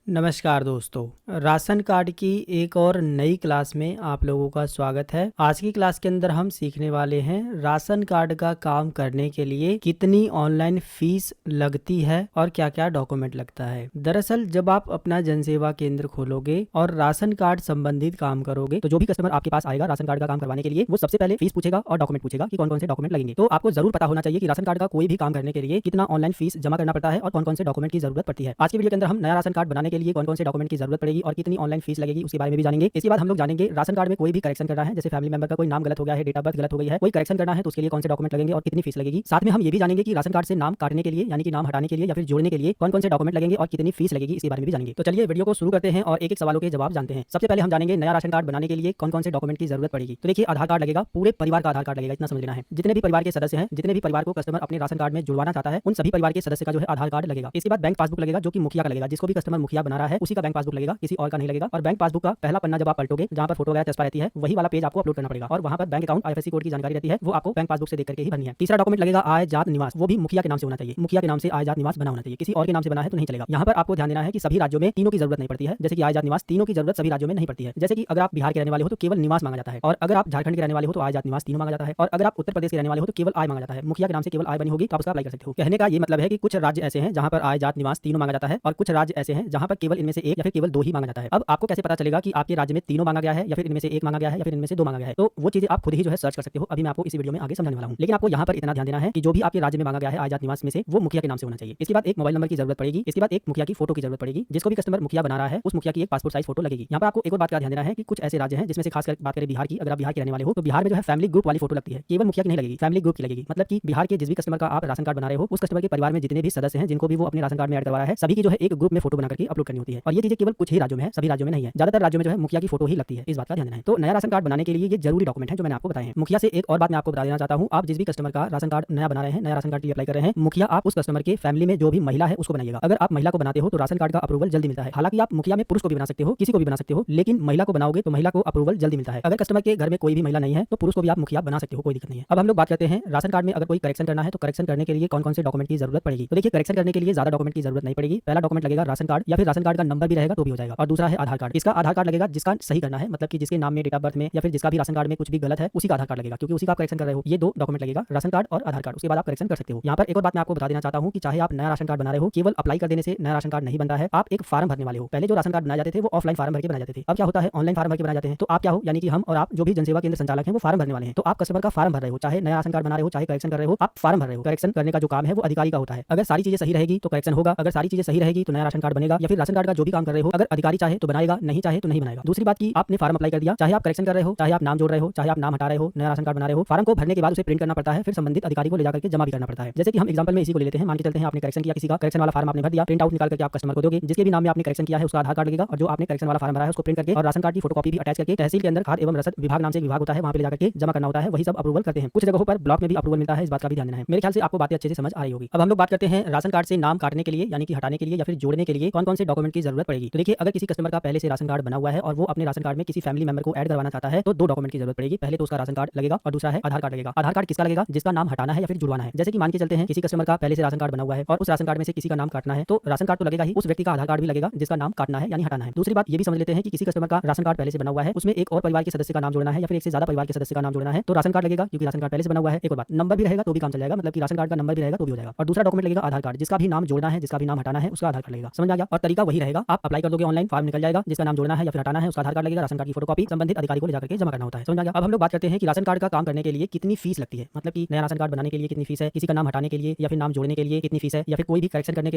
नमस्कार दोस्तों, ration card की एक और नई क्लास में आप लोगों का स्वागत है। आज की क्लास के अंदर हम सीखने वाले हैं राशन कार्ड का काम करने के लिए कितनी ऑनलाइन फीस लगती है और क्या क्या डॉक्यूमेंट लगता है। दरअसल जब आप अपना जनसेवा केंद्र खोलोगे और राशन कार्ड संबंधित काम करोगे तो जो भी कस्टमर आपके पास आएगा राशन कार्ड का काम करवाने के लिए वो सबसे पहले फीस पूछेगा और डॉक्यूमेंट पूछेगा कि कौन कौन से डॉक्यूमेंट लगेंगे। तो आपको जरूर पता होना चाहिए कि राशन कार्ड का कोई भी काम करने के लिए कितना ऑनलाइन फीस जमा करना पड़ता है और कौन कौन से डॉक्यूमेंट की जरूरत पड़ती है। आज की वीडियो के अंदर हम नया राशन कार्ड बनाने के लिए कौन कौन से डॉक्यूमेंट की जरूरत पड़ेगी और कितनी ऑनलाइन फीस लगेगी उसके बारे में भी जानेंगे। इसके बाद हम लोग जानेंगे राशन कार्ड में कोई भी करेक्शन करना है, जैसे फैमिली मेंबर का कोई नाम गलत हो गया है, डेट ऑफ बर्थ गलत हो गई है, कोई करेक्शन करना है तो उसके लिए कौन से डॉक्यूमेंट लगेंगे और कितनी फीस लगेगी। साथ में हम ये भी जानेंगे कि राशन कार्ड से नाम काटने के लिए यानी कि नाम हटाने के लिए या फिर जोड़ने के लिए कौन कौन से डॉक्यूमेंट लगेंगे और कितनी फीस लगेगी इसके बारे में भी जानेंगे। तो चलिए वीडियो को शुरू करते हैं और एक एक सवालों के जवाब जानते हैं। सबसे पहले हम जानेंगे नया राशन कार्ड बनाने के लिए कौन कौन से डॉक्यूमेंट की जरूरत पड़ेगी। तो देखिए, आधार कार्ड लगेगा, पूरे परिवार का आधार कार्ड लगेगा, इतना समझ लेना है। जितने भी परिवार के सदस्य हैं, जितने भी परिवार को कस्टमर अपने राशन कार्ड में जुड़वाना चाहता है, उन सभी परिवार के सदस्य का जो है आधार कार्ड लगेगा। इसके बाद बैंक पासबुक लगेगा जो कि मुखिया का लगेगा, जिसको भी कस्टमर मुखिया बना रहा है उसी का बैंक पासबुक लगेगा, किसी और का नहीं लगेगा। और बैंक पासबुक का पहला पन्ना जब आप पलटोगे, जहां पर फोटो वगैरह चस्पा रहती है, वही वाला पेज आपको अपलोड करना पड़ेगा और वहां पर बैंक अकाउंट आईएफएससी कोड की जानकारी रहती है, वो आपको बैंक पासबुक से देख करके ही भरनी है। तीसरा डॉक्यूमेंट लगेगा आय जात निवास, वो भी मुखिया के नाम से होना चाहिए, मुखिया के नाम से आय जात निवास बना होना चाहिए, किसी और के नाम से बना है तो नहीं चलेगा। यहाँ पर आपको ध्यान देना है कि सभी राज्यों में तीनों की जरूरत नहीं पड़ती है, जैसे कि आय जात निवास तीनों की जरूरत सभी राज्यों में नहीं पड़ती है। जैसे कि अगर आप बिहार के रहने वाले हो तो केवल निवास मांगा जाता है, और अगर आप झारखंड के रहने वाले हो तो आय जात निवास तीनों मांगा जाता है, और अगर आप उत्तर प्रदेश के रहने वाले हो तो केवल आय मांगा जाता है। मुखिया के नाम से केवल आय बनी होगी तो आप उसका अप्लाई कर सकते हो। कहने का ये मतलब है कि कुछ राज्य ऐसे हैं जहां पर आय जात निवास तीनों मांगा जाता है और कुछ राज्य ऐसे हैं जहां पर केवल इनमें से एक या फिर केवल दो ही मांगा जाता है। अब आपको कैसे पता चलेगा कि आपके राज्य में तीनों मांगा गया है या फिर इनमें से एक मांगा गया है या फिर इनमें से दो मांगा गया है? तो वो चीजें आप खुद ही जो है सर्च कर सकते हो। अभी मैं आपको इस वीडियो में आगे समझाने वाला हूं, लेकिन आपको यहाँ पर इतना ध्यान देना है कि जो भी आपके राज्य में मांगा गया है आय जात निवास में से, वो मुखिया के नाम से होना चाहिए। इसके बाद एक मोबाइल नंबर की जरूरत पड़ेगी, इसके बाद एक मुखिया की फोटो की जरूरत पड़ेगी, जिसको भी कस्टमर मुखिया बना रहा है उस मुखिया की एक पासपोर्ट साइज फोटो लगेगी। यहाँ पर आपको एक और बात का ध्यान देना है कि कुछ ऐसे राज्य हैं जिसमें से खासकर बात करें बिहार की, अगर आप बिहार के रहने वाले हो तो बिहार में जो है फैमिली ग्रुप वाली फोटो लगती है, केवल मुखिया की नहीं लगेगी, फैमिली ग्रुप की लगेगी। मतलब कि बिहार के जिस भी कस्टमर का आप राशन कार्ड बना रहे हो उस कस्टमर के परिवार में जितने भी सदस्य हैं जिनको भी वो अपने राशन कार्ड में ऐड करवा रहा है, सभी की जो है एक ग्रुप में फोटो बना करके अपलोड करनी होती है। और ये चीजें केवल कुछ ही राज्यों में है, सभी राज्यों में नहीं है। ज्यादातर राज्यों में जो है मुखिया की फोटो ही लगती है, इस बात का ध्यान देना है। तो नया राशन कार्ड बनाने के लिए ये जरूरी डॉक्यूमेंट है जो मैंने आपको बताए हैं। मुखिया से एक और बात मैं आपको बता देना चाहता हूँ, आप जिस भी कस्टमर का राशन कार्ड नया बना रहे हैं, नया राशन कार्ड के लिए अप्लाई कर रहे हैं, मुखिया आप उस कस्टमर के फैमिली में जो भी महिला है उसको बनाइएगा। अगर आप महिला को बनाते हो तो राशन कार्ड का अप्रूवल जल्दी मिलता है। हालांकि आप मुखिया में पुरुष को भी बना सकते हो, किसी को भी बना सकते हो, लेकिन महिला को बनाओगे तो महिला को अप्रूवल जल्दी मिलता है। अगर कस्टमर के घर में कोई भी महिला नहीं है तो पुरुष को भी आप मुखिया बना सकते हो, कोई दिक्कत नहीं है। अब हम लोग बात करते हैं राशन कार्ड में अगर कोई करेक्शन करना है तो करेक्शन करने के लिए कौन कौन से डॉक्यूमेंट की जरूरत पड़ेगी। तो देखिए, करेक्शन करने के लिए ज्यादा डॉक्यूमेंट की जरूरत नहीं पड़ेगी। पहला डॉक्यूमेंट लगेगा राशन कार्ड, या फिर राशन कार्ड का नंबर भी रहेगा तो भी हो जाएगा, और दूसरा है आधार कार्ड। इसका आधार कार्ड लगेगा जिसका सही करना है, मतलब कि जिसके नाम में डेट ऑफ बर्थ में या फिर जिसका भी राशन कार्ड में कुछ भी गलत है उसी का आधार कार्ड लगेगा, क्योंकि उसी का करेक्शन कर रहे हो। ये दो डॉक्यूमेंट लगेगा, राशन कार्ड और आधार कार्ड, उसके बाद आप करेक्शन कर सकते हो। यहाँ पर एक और बात मैं आपको बता देना चाहता हूँ कि चाहे आप नया राशन कार्ड बना रहे हो, केवल अप्लाई कर देने से नया राशन कार्ड नहीं बनता है, आप एक फार्म भरने वाले हो। पहले जो राशन कार्ड बनाए जाते थे वो ऑफलाइन फार्म भर के बनाए जाते थे, अब क्या होता है ऑनलाइन फार्म भर के बनाए जाते हैं। तो आप क्या हो, यानी कि हम और आप जो भी जनसेवा केंद्र संचालक हैं वो फार्म भरने वाले हैं। तो आप कस्टमर का फार्म भर रहे हो, चाहे नया राशन कार्ड बना रहे हो चाहे करेक्शन कर रहे हो, आप फार्म भर रहे हो। करेक्शन करने का जो काम है वो अधिकारी का होता है। अगर सारी चीजें सही रहेगी तो करेक्शन होगा, अगर सारी चीजें सही रहेगी तो नया राशन कार्ड बनेगा, या फिर राशन कार्ड का जो भी काम कर रहे हो अगर अधिकारी चाहे तो बनाएगा, नहीं चाहे तो नहीं बनाएगा। दूसरी बात की आपने फार्म अप्लाई कर दिया, चाहे आप करेक्शन कर रहे हो, चाहे आप नाम जोड़ रहे हो, चाहे आप नाम हटा रहे हो, नया राशन कार्ड बना रहे हो, फार्म को भरने के बाद उसे प्रिंट करना पड़ता है, फिर संबंधित अधिकारी को ले जाकर के जमा भी करना पड़ता है। जैसे कि हम एग्जांपल में इसी को ले लेते हैं, मान के चलते हैं आपने करेक्शन किया, किसी का करेक्शन वाला फार्म आपने भर दिया, प्रिंट आउट निकाल करके आप कस्टमर को दोगे, जिसके भी नाम में आपने करेक्शन किया है उसका आधार कार्ड लगेगा, और जो आपने करेक्शन वाला फार्म भरा है उसको प्रिंट करके और राशन कार्ड की फोटोकॉपी भी अटैच करके तहसील के अंदर खाद्य एवं रसद विभाग नाम से विभाग होता है वहां पे ले जाकर के जमा करना होता है, वही सब अप्रूवल करते हैं। कुछ जगहों पर ब्लॉक में भी अप्रूवल मिलता है, इस बात का भी ध्यान देना है। मेरे ख्याल से आपको बातें अच्छे से समझ आ रही होगी। अब हम लोग बात करते हैं राशन कार्ड से नाम काटने के लिए यानी कि हटाने के लिए या फिर जोड़ने के लिए कौन कौन से डॉक्यूमेंट की जरूरत पड़ेगी। तो देखिए, अगर किसी कस्टमर का पहले से राशन कार्ड बना हुआ है और वो अपने राशन कार्ड में किसी फैमिली मेंबर को ऐड करवाना चाहता है तो दो डॉक्यूमेंट की जरूरत पड़ेगी। पहले तो उसका राशन कार्ड लगेगा और दूसरा है आधार कार्ड लगेगा। आधार कार्ड किसका लगेगा, जिसका नाम हटाना है या फिर जुड़वाना है। जैसे कि मान के चलते हैं किसी कस्टमर का पहले से राशन कार्ड बना हुआ है और उस राशन कार्ड में से किसी का नाम काटना है, तो राशन कार्ड तो लगेगा ही, उस व्यक्ति का आधार कार्ड भी लगेगा जिसका नाम काटना है यानी हटाना है। दूसरी बात ये भी समझ लेते हैं कि किसी कस्टमर का राशन कार्ड पहले से बना हुआ है, उसमें एक और परिवार के सदस्य का नाम जोड़ना है या फिर एक से ज्यादा परिवार के सदस्य का नाम जोड़ना है, तो राशन कार्ड लगेगा, क्योंकि राशन कार्ड पहले से बना हुआ है। एक और बात, नंबर भी रहेगा तो भी काम चल जाएगा, मतलब कि राशन कार्ड का नंबर भी रहेगा तो भी हो जाएगा। और दूसरा डॉक्यूमेंट लगेगा आधार कार्ड, जिसका भी नाम जोड़ना है, जिसका भी नाम हटाना है उसका आधार कार्ड लगेगा। समझ आ गया? और तरीका वही रहेगा, आप अप्लाई कर दोगे ऑनलाइन, फॉर्म निकल जाएगा, जिसका नाम जोड़ना है या फिर हटाना है उसका आधार कार्ड लगेगा, राशन कार्ड की फोटोकॉपी संबंधित अधिकारी को ले जाकर के जमा करना होता है। समझ आ गया? अब हम लोग बात करते हैं कि राशन कार्ड का काम करने के लिए कितनी फीस लगती है, मतलब कि नया राशन कार्ड बनाने के लिए कितनी फीस है, किसी का नाम हटाने के लिए या फिर नाम जोड़ने के लिए कितनी फीस है, या फिर कोई भी करेक्शन करने के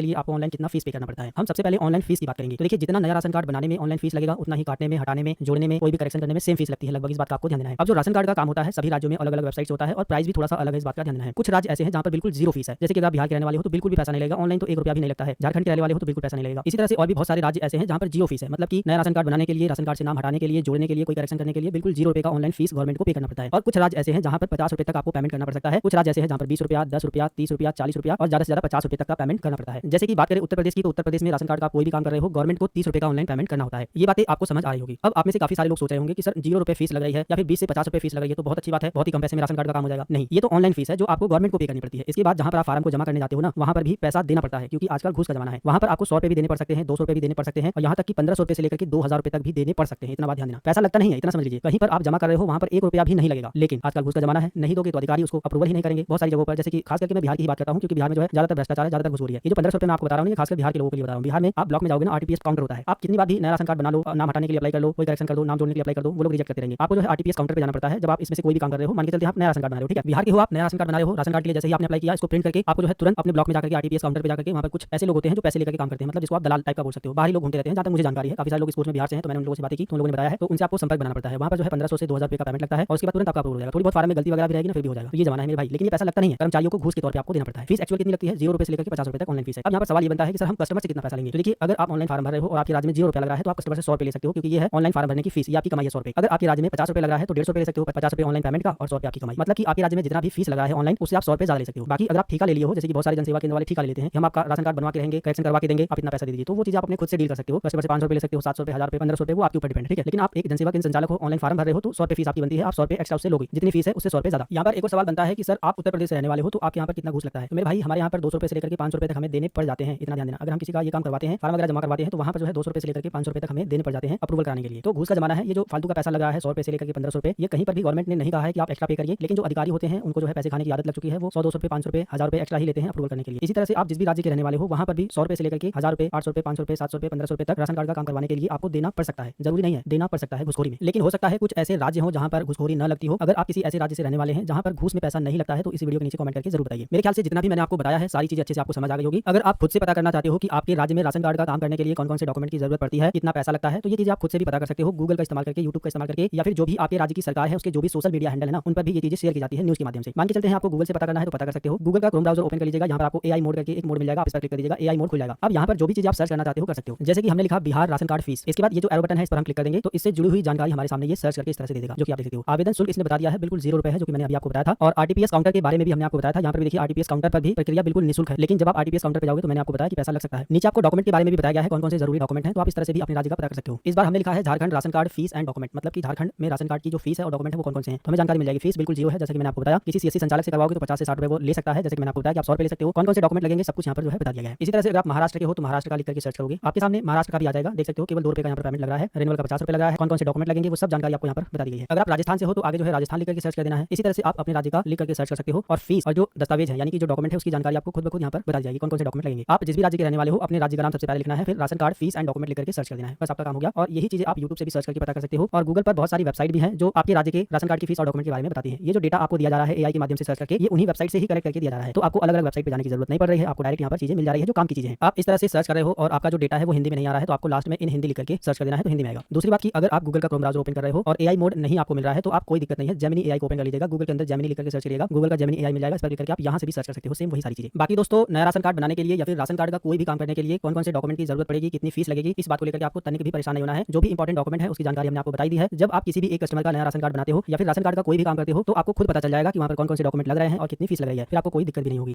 लिए आपको ऑनलाइन कितना फीस पे करना पड़ता है। हम सबसे पहले ऑनलाइन फीस की बात करेंगे। तो देखिए, जितना नया राशन कार्ड बनाने में ऑनलाइन फीस लगेगा उतना ही काटने में, हटाने में, जोड़ने में, कोई भी करेक्शन करने में सेम फीस लगती है लगभग, इस बात का आपको ध्यान देना है। अब जो राशन कार्ड का काम होता है सभी राज्यों में अलग अलग वेबसाइट होता है और प्राइस भी थोड़ा सा अलग है, इस बात का ध्यान देना है। कुछ राज्य ऐसे हैं जहां पर बिल्कुल जीरो फीस है, जैसे कि अगर बिहार के रहने वाले हो तो बिल्कुल भी पैसा नहीं लगेगा, ऑनलाइन तो एक रुपया भी नहीं लगता है। झारखंड के रहने वाले हो तो बिल्कुल पैसा नहीं लगेगा। इसी तरह से और भी बहुत सारे राज्य ऐसे हैं जहां पर जीरो फीस है, मतलब कि नया राशन कार्ड बनाने के लिए, राशन कार्ड से नाम हटाने के लिए, जोड़ने के लिए, कोई करेक्शन करने के लिए बिल्कुल ₹0 का ऑनलाइन फीस गवर्नमेंट को पे करना पड़ता है। और कुछ राज्य ऐसे हैं जहां पर ₹50 तक आपको पेमेंट करना पड़ सकता है। कुछ राज्य ऐसे हैं जहां पर ₹20, ₹10, ₹30, ₹40 और ज्यादा से ज्यादा ₹50 तक का पेमेंट करना पड़ता है। जैसे कि बात करें उत्तर प्रदेश की, तो उत्तर प्रदेश में राशन कार्ड का कोई भी काम कर रहे हो गवर्नमेंट को ₹30 का ऑनलाइन पेमेंट करना होता है। ये बातें आपको समझ आ रही होगी। अब आप में से काफी सारे लोग सोच रहे होंगे कि सर ₹0 फीस लग रही है या फिर 20 से ₹50 फीस लग रही है तो बहुत अच्छी बात है, बहुत ही कम पैसे में राशन कार्ड का काम हो जाएगा। नहीं, ये तो ऑनलाइन फीस है जो आपको गवर्नमेंट को पे करनी पड़ती है। इसके बाद जहां पर आप फार्म को जमा करने जाते हो ना, वहां पर भी पैसा देना पड़ता है, क्योंकि आजकल घूस का जमाना है। वहां पर आपको ₹100 भी देने पड़ सकते हैं, 200 रुपए भी देने पड़ सकते हैं और यहाँ तक कि 1500 रुपए से लेकर के 2000 रुपए तक भी देने पड़ सकते हैं। इतना बात ध्यान देना, पैसा लगता नहीं है, इतना समझ लीजिए। कहीं पर आप जमा कर रहे हो वहाँ पर 1 रुपया भी नहीं लगेगा, लेकिन आजकल घूस का जमाना है, नहीं दोगे तो अधिकारी उसको अप्रूवल ही नहीं करेंगे। बहुत सारी जगहों पर, जैसे कि खास करके मैं बिहार की बात करता हूँ, क्योंकि बिहार में जो है ज्यादातर भ्रष्टाचार है, ज्यादातर घूसखोरी है। ये जो 1500 रुपए मैं आपको बता रहा हूँ, खासकर बिहार के लोगों के लिए बता रहा हूँ। बिहार में आप ब्लॉक में जाओगे ना, आरटीपीएस काउंटर होता है। आप कितनी बार भी नया राशन कार्ड बना लो, नाम हटाने के लिए अप्लाई कर लो, कोई करेक्शन कर दो, नाम जोड़ने के लिए अप्लाई कर दो, वो लोग रिजेक्ट करते रहेंगे। आपको जो है आरटीपीएस काउंटर पे जाना पड़ता है जब आप इसमें से कोई भी काम कर रहे हो। मान के चलते हैं आप नया राशन कार्ड बना रहे हो, ठीक है, बिहार के हो आप, नया राशन कार्ड बना रहे हो, राशन कार्ड के लिए जैसे ही आपने अप्लाई किया, इसको प्रिंट करके आपको जो है तुरंत अपने ब्लॉक में जाकर के आरटीपीएस काउंटर पे जाकर के वहाँ पर कुछ ऐसे लोग होते हैं जो पैसे लेकर के काम करते हैं, मतलब जिसको आप दलाल टाइप का बोल सकते हो। बाहरी लोग घूमते रहते हैं, जहाँ तक मुझे जानकारी है। काफी सारे लोग स्कूल में बिहार से हैं, तो मैंने उन लोगों से बातें की, तो उन लोगों ने बताया है, तो उनसे आपको संपर्क बनाना पड़ता है। वहाँ पर जो है 1500 से 2000 रुपए का पेमेंट लगता है और उसके बाद तुरंत आपका अप्रूवल हो जाएगा। थोड़ी बहुत फार्म में गलती वगैरह भी रहेगी ना, फिर भी हो जाएगा। तो ये जमाना है मेरे भाई, लेकिन ये पैसा लगता नहीं है, कर्मचारियों को घूस के तौर पे आपको देना पड़ता है। फीस एक्चुअल कितनी लगती है? 0 रुपए से लेकर के 50 रुपए तक ऑनलाइन फीस है। अब यहाँ पर सवाल ये बनता है कि सर हम कस्टमर से कितना पैसा लेंगे? तो देखिए, अगर आप ऑनलाइन फार्म भर रहे हो और आपके राज्य में 0 रुपया लग रहा है तो आप कस्टमर से 100 रुपए ले सकते हो, क्योंकि ये है ऑनलाइन फार्म भरने की फीस, ये आपकी कमाई है 100 रुपए। अगर आपके राज्य में 50 रुपए लग रहा है तो 150 रुपए ले सकते हो, 50 रुपए ऑनलाइन पेमेंट का और 100 रुपए आपकी कमाई। मतलब कि आपके राज्य में जितना भी फीस लगा है ऑनलाइन, उससे आप 100 रुपए ज्यादा ले सकते हो। बाकी अगर आप ठेका ले लिए हो, जैसे कि बहुत सारे जनसेवा केंद्र वाले ठेका ले लेते हैं, हम आपका राशन कार्ड बनवा के रहेंगे, करेक्शन करवा के देंगे, आप इतना पैसा दे दीजिए, तो वो चीज आप अपने खुद से डील कर सकते हो। कस्टमर से 500 रुपए ले सकते हो, 700 रुपए, 1000 रुपए, 1500 रुपए, वो आपके ऊपर डिपेंड है, ठीक है। लेकिन आप एक जनसेवा केंद्र संचालक हो, ऑनलाइन फार्म भर रहे हो, तो 100 रुपए फीस आपकी बनती है, आप 100 रुपए एक्स्ट्रा उससे लोगे, जितनी फीस है उससे 100 रुपए ज्यादा। यहाँ पर एक और सवाल बनता है कि सर आप उत्तर प्रदेश से रहने वाले हो, तो आपके यहाँ पर कितना घूस लगता है? तो मेरे भाई, हमारे यहाँ पर 200 रुपए से लेकर के 500 रुपए तक हमें देने पड़ जाते हैं, इतना ध्यान देना। अगर हम किसी का ये काम करवाते हैं, फार्म वगैरह जमा करवाते हैं, तो वहाँ पर जो है 200 रुपए से लेकर के 500 रुपए तक हमें देने पड़ जाते हैं अप्रूवल कराने के लिए। तो घूस का जमाना है। ये जो फालतू का पैसा लगा है 100 रुपए से लेकर के 1500 रुपए, ये कहीं पर भी गवर्नमेंट ने नहीं कहा है कि आप एक्स्ट्रा पे करिए, लेकिन जो अधिकारी होते हैं उनको जो है पैसे खाने की आदत लग चुकी है। वो 100, 200 रुपए, 500 रुपए, 1000 रुपए एक्स्ट्रा ही लेते हैं अप्रूवल करने के लिए। इसी तरह से आप जिस भी राज्य के रहने वाले हो, वहाँ पर भी 100 रुपए से लेकर के 1000 रुपए, 800 रुपए, 500 रुपए, 700 रुपए, 1500 रुपए तक राशन कार्ड का काम करवाने के लिए आपको देना पड़ सकता है। जरूरी नहीं है, देना पड़ सकता है घुसखोरी में, लेकिन हो सकता है कुछ ऐसे राज्य हो जहाँ पर घुसखोरी न लगती हो। अगर आप किसी ऐसे राज्य से रहने वाले हैं जहाँ पर घूस में पैसा नहीं लगता है, तो इस वीडियो के नीचे कमेंट करके जरूर बताइए। मेरे ख्याल से जितना भी मैंने आपको बताया है, सारी चीजें अच्छे से आपको समझ आ गई होगी। अगर आप खुद से पता करना चाहते हो कि आपके राज्य में राशन कार्ड का काम करने के लिए कौन कौन से डॉक्यूमेंट की जरूरत पड़ती है, कितना पैसा लगता है, तो ये चीजें आप खुद से भी पता कर सकते हो, गूगल का इस्तेमाल करके, यूट्यूब का इस्तेमाल करके, या फिर जो भी आपके राज्य की सरकार है उसके जो भी सोशल मीडिया हैंडल है ना, उन पर भी ये चीजें शेयर की जाती है न्यूज के माध्यम से। मान के चलते हैं आपको गूगल से पता करना है तो पता कर सकते हो। गूगल का क्रोम ब्राउजर ओपन कर लीजिएगा, यहाँ पर आपको एआई मोड करके एक मोड मिल जाएगा, आप इस पर क्लिक कर दीजिएगा, एआई मोड खुल जाएगा। अब यहाँ पर जो भी चीज आप सर्च करना चाहते हो कर सकते हो। जैसे कि हमने लिखा बिहार राशन कार्ड फीस, इसके बाद ये जो एरो बटन है इस पर हम क्लिक कर देंगे, तो इससे जुड़ी हुई जानकारी हमारे सामने ये सर्च करके इस तरह से दे देगा, जो कि आप देख सकते हो। आवेदन शुल्क इसने बता दिया है बिल्कुल 0 रुपए है, जो कि मैंने अभी आपको बताया था। और आरटीपीएस काउंटर के बारे में भी हमने आपको बताया था। यहाँ पर भी देखिए आरटीपीएस काउंटर पर भी प्रक्रिया बिल्कुल निःशुल्क है, लेकिन जब आप आरटीपीएस काउंटर पर जाओगे तो मैंने आपको बताया कि पैसा लग सकता है। नीचे आपको डॉक्यूमेंट के बारे में भी बताया गया है कौन कौन से जरूरी डॉक्यूमेंट है, तो आप इस तरह से भी अपने राज्य का पता कर सकते हो। इस बार हमने लिखा है Jharkhand ration card fees and document, मतलब कि झारखंड में राशन कार्ड की जो फीस है और डॉक्यूमेंट है वो कौन कौन से हैं, तो हमें जानकारी मिल जाएगी। फीस बिल्कुल 0 है, जैसे कि मैंने आपको बताया। किसी सीएससी संचालक से करवाओगे तो 50 से 60 रुपए वो ले सकता है, जैसे कि मैंने आपको बताया कि आप 100 रुपए ले सकते हो। कौन कौन से डॉक्यूमेंट लगेंगे सब कुछ यहाँ पर जो है बता दिया गया है। इसी तरह से अगर आप महाराष्ट्र के हो तो महाराष्ट्र का लिख करके सर्च करोगे, आपके सामने महाराष्ट्र का भी आ जाएगा, देख सकते हो। केवल 2 रुपए का यहाँ पर पेमेंट लग रहा है, रेनुअल का 50 रुपए लग रहा है। कौन कौन से डॉक्यूमेंट लगेंगे वो सब जानकारी आपको यहाँ पर बता दी गई है। अगर आप राजस्थान से हो तो आगे जो है राजस्थान लिख करके सर्च कर देना है। इसी तरह से आप अपने राज्य का लिख करके सर्च कर सकते हो। और फीस और जो दस्तावेज है यानी कि जो डॉक्यूमेंट है उसकी जानकारी आपको खुद ब खुद यहाँ पर बता दी जाएगी, कौन कौन से डॉक्यूमेंट लगेंगे। आप जिस भी राज्य के रहने वाले हो अपने राज्य का नाम सबसे पहले लिखना है, फिर ration card fees and document लिख करके सर्च कर देना है, बस आपका काम हो गया। और यही चीजें आप यूट्यूब से भी सर्च करके पता कर सकते हो। और गूगल पर बहुत सारी वेबसाइट भी है जो आपके राज्य के राशन कार्ड की फीस और डॉक्यूमेंट के बारे में बताती है। ये जो डेटा आपको दिया जा रहा है एआई के माध्यम से सर्च करके, ये उन्हीं वेबसाइट से ही कलेक्ट करके दिया जा रहा है, तो आपको अलग अलग वेबसाइट पे जाने की जरूरत नहीं पड़ रही है, आपको डायरेक्ट यहाँ पर चीजें मिल जा रही है जो काम की चीजें हैं। आप इस तरह से सर्च कर रहे हो और आपका जो डेटा है वो हिंदी में नहीं आ रहा है, तो आपको लास्ट में इन हिंदी लिख करके सर्च कर देना है, तो हिंदी में आएगा। दूसरी बात की अगर आप गूगल का क्रोम ब्राउजर ओपन कर रहे हो और एआई मोड नहीं आपको मिल रहा है तो आप कोई दिक्कत नहीं है, जेमिनी एआई को ओपन कर लीजिएगा। गूगल के अंदर जेमिनी लिख करके सर्च करिएगा, गूगल का जेमिनी एआई मिल जाएगा, इस पर क्लिक करके आप यहाँ से भी सर्च कर सकते हो, सेम वही सारी चीजें। बाकी दोस्तों, नया राशन कार्ड बनाने के लिए या फिर राशन कार्ड का कोई भी काम करने के लिए कौन कौन से डॉक्यूमेंट की जरूरत पड़ेगी, कितनी फीस लगेगी, इस बात को लेकर आपको तनिक भी परेशान नहीं होना है। जो भी इंपॉर्टेंट डॉक्यूमेंट है उसकी जानकारी हमने आपको बताई दी है। जब आप किसी भी एक कस्टमर का नया राशन कार्ड बनाते हो या फिर राशन कार्ड का कोई भी काम करते हो तो आपको खुद पता चल जाएगा कि वहाँ पर कौन कौन से डॉक्यूमेंट लग रहे हैं और कितनी फीस लग रही है, फिर आपको कोई दिक्कत भी नहीं होगी।